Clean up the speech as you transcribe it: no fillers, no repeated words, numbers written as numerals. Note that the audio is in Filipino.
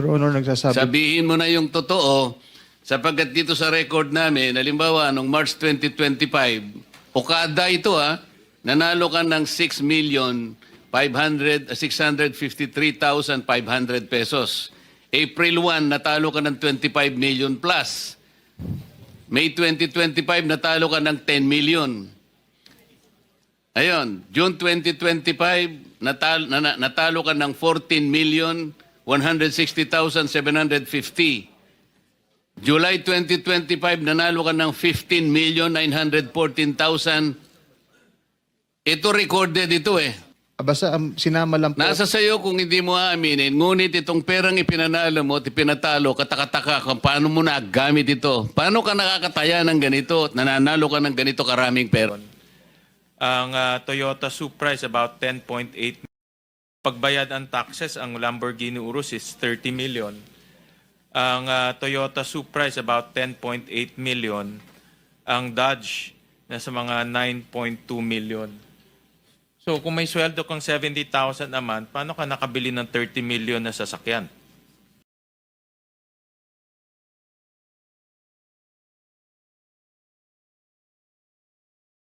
Your Honor, nagsasabi. Sabihin mo na yung totoo, sapagkat dito sa record namin, halimbawa, noong March 2025, Okada ito nanalo ka ng 6,553,500 pesos. April 1, natalo ka ng 25 million plus. May 2025, natalo ka ng 10 million. Ayun, June 2025, natalo ka ng 14,160,750. July 2025, nanalo ka ng 15,914,000. Ito recorded ito Basta sinama lang po. Nasa sayo kung hindi mo aaminin, ngunit itong perang ipinanalo mo at ipinatalo, katakataka kung paano mo nagamit ito. Paano ka nakakataya ng ganito at nananalo ka ng ganito karaming pera? Ang Toyota Supra is about 10.8 million. Pagbayad ang taxes, ang Lamborghini Urus is 30 million. Ang Toyota Supra is about 10.8 million. Ang Dodge, nasa mga 9.2 million. So kung may sweldo kang 70,000 a month, paano ka nakabili ng 30 million na sasakyan?